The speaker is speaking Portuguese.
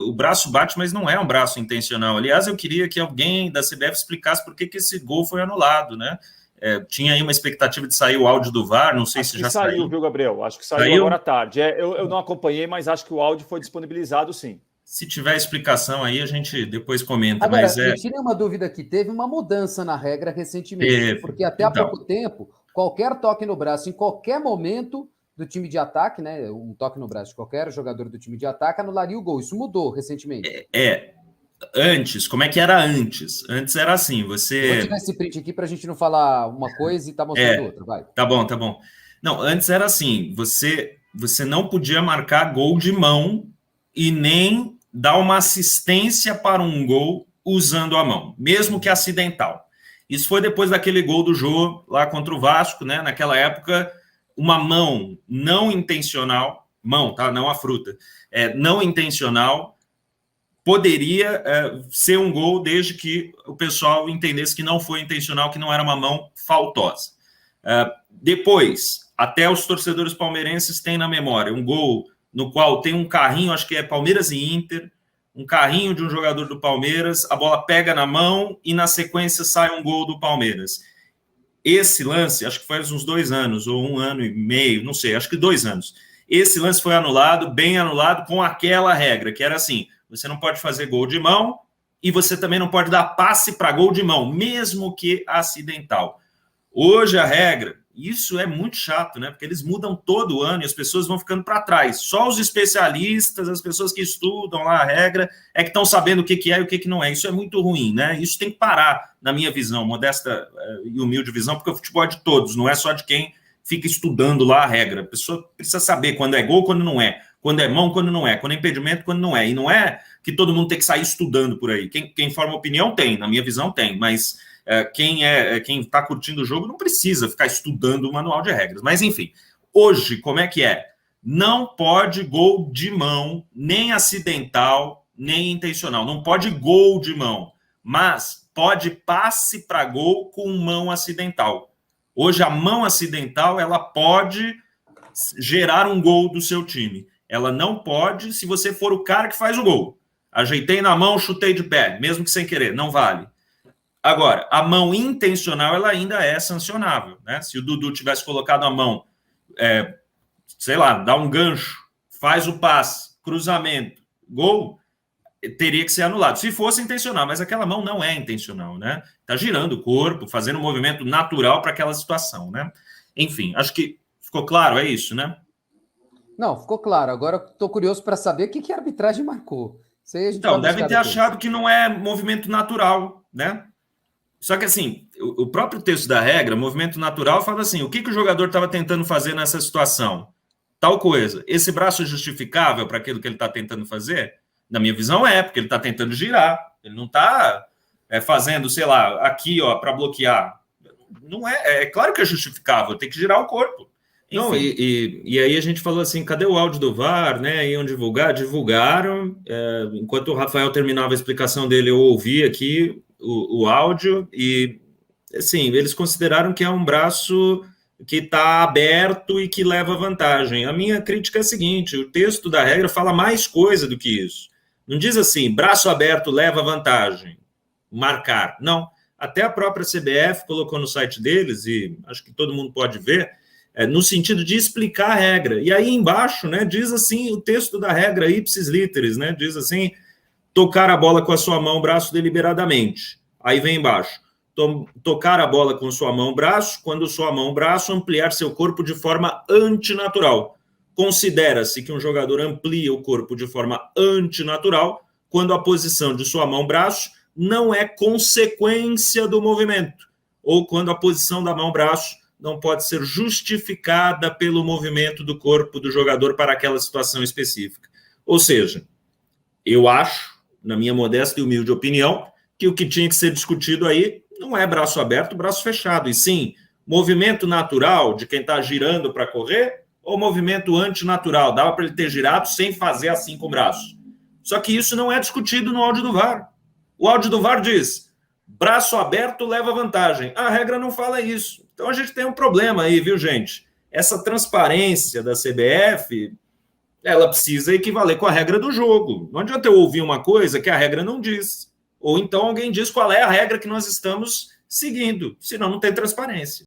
o braço bate, mas não é um braço intencional. Aliás, eu queria que alguém da CBF explicasse por que esse gol foi anulado, né? Tinha aí uma expectativa de sair o áudio do VAR, não sei acho se que já saiu, viu, Gabriel? Acho que saiu agora à tarde. Eu não acompanhei, mas acho que o áudio foi disponibilizado, sim. Se tiver explicação aí, a gente depois comenta. Agora, Mas me tira uma dúvida aqui. Teve uma mudança na regra recentemente, porque até há pouco tempo, qualquer toque no braço, em qualquer momento do time de ataque, né? Um toque no braço de qualquer jogador do time de ataque anularia o gol. Isso mudou recentemente. Antes, como é que era antes? Antes era assim, você... Vou tirar esse print aqui para a gente não falar uma coisa e tá mostrando outra, vai. Tá bom, tá bom. Não, antes era assim, você não podia marcar gol de mão e nem dar uma assistência para um gol usando a mão, mesmo que acidental. Isso foi depois daquele gol do Jô lá contra o Vasco, né? Naquela época, uma mão não intencional, mão, tá? Não a fruta, não intencional, poderia ser um gol desde que o pessoal entendesse que não foi intencional, que não era uma mão faltosa. Depois, até os torcedores palmeirenses têm na memória um gol no qual tem um carrinho, acho que é Palmeiras e Inter, um carrinho de um jogador do Palmeiras, a bola pega na mão e na sequência sai um gol do Palmeiras. Esse lance, acho que faz uns 2 anos, ou 1 ano e meio, não sei, acho que 2 anos. Esse lance foi anulado, bem anulado, com aquela regra, que era assim, você não pode fazer gol de mão e você também não pode dar passe para gol de mão, mesmo que acidental. Hoje a regra, isso é muito chato, né? Porque eles mudam todo ano e as pessoas vão ficando para trás. Só os especialistas, as pessoas que estudam lá a regra, é que estão sabendo o que é e o que não é. Isso é muito ruim, né? Isso tem que parar, na minha visão, modesta e humilde visão, porque o futebol é de todos, não é só de quem fica estudando lá a regra. A pessoa precisa saber quando é gol, quando não é. Quando é mão, quando não é. Quando é impedimento, quando não é. E não é que todo mundo tem que sair estudando por aí. Quem forma opinião tem, na minha visão tem, mas... quem está curtindo o jogo não precisa ficar estudando o manual de regras. Mas, enfim, hoje, como é que é? Não pode gol de mão, nem acidental, nem intencional. Não pode gol de mão, mas pode passe para gol com mão acidental. Hoje, a mão acidental, ela pode gerar um gol do seu time. Ela não pode se você for o cara que faz o gol. Ajeitei na mão, chutei de pé, mesmo que sem querer, não vale. Agora, a mão intencional, ela ainda é sancionável, né? Se o Dudu tivesse colocado a mão, sei lá, dá um gancho, faz o passe, cruzamento, gol, teria que ser anulado. Se fosse intencional, mas aquela mão não é intencional, né? Tá girando o corpo, fazendo um movimento natural para aquela situação, né? Enfim, acho que ficou claro, é isso, né? Não, ficou claro. Agora estou curioso para saber o que a arbitragem marcou. Então, devem ter achado que não é movimento natural, né? Só que, assim, o próprio texto da regra, movimento natural, fala assim, o que o jogador estava tentando fazer nessa situação? Tal coisa. Esse braço é justificável para aquilo que ele está tentando fazer? Na minha visão, porque ele está tentando girar. Ele não está fazendo, sei lá, aqui, ó, para bloquear. Não é. É claro que é justificável, tem que girar o corpo. Não, e aí a gente falou assim, cadê o áudio do VAR, né? Iam divulgar? Divulgaram. Enquanto o Rafael terminava a explicação dele, eu ouvi aqui o áudio e, assim, eles consideraram que é um braço que está aberto e que leva vantagem. A minha crítica é a seguinte, o texto da regra fala mais coisa do que isso. Não diz assim, braço aberto leva vantagem, marcar. Não, até a própria CBF colocou no site deles, e acho que todo mundo pode ver, no sentido de explicar a regra. E aí embaixo, né, diz assim, o texto da regra ipsis literis, né, diz assim, tocar a bola com a sua mão, braço deliberadamente. Aí vem embaixo. Tocar a bola com sua mão, braço, quando sua mão, braço, ampliar seu corpo de forma antinatural. Considera-se que um jogador amplia o corpo de forma antinatural quando a posição de sua mão, braço, não é consequência do movimento, ou quando a posição da mão, braço, não pode ser justificada pelo movimento do corpo do jogador para aquela situação específica. Ou seja, eu acho, na minha modesta e humilde opinião, que o que tinha que ser discutido aí não é braço aberto, braço fechado, e sim movimento natural de quem está girando para correr ou movimento antinatural, dava para ele ter girado sem fazer assim com o braço. Só que isso não é discutido no áudio do VAR. O áudio do VAR diz, braço aberto leva vantagem. A regra não fala isso. Então a gente tem um problema aí, viu, gente? Essa transparência da CBF... ela precisa equivaler com a regra do jogo. Não adianta eu ouvir uma coisa que a regra não diz. Ou então alguém diz qual é a regra que nós estamos seguindo, senão não tem transparência.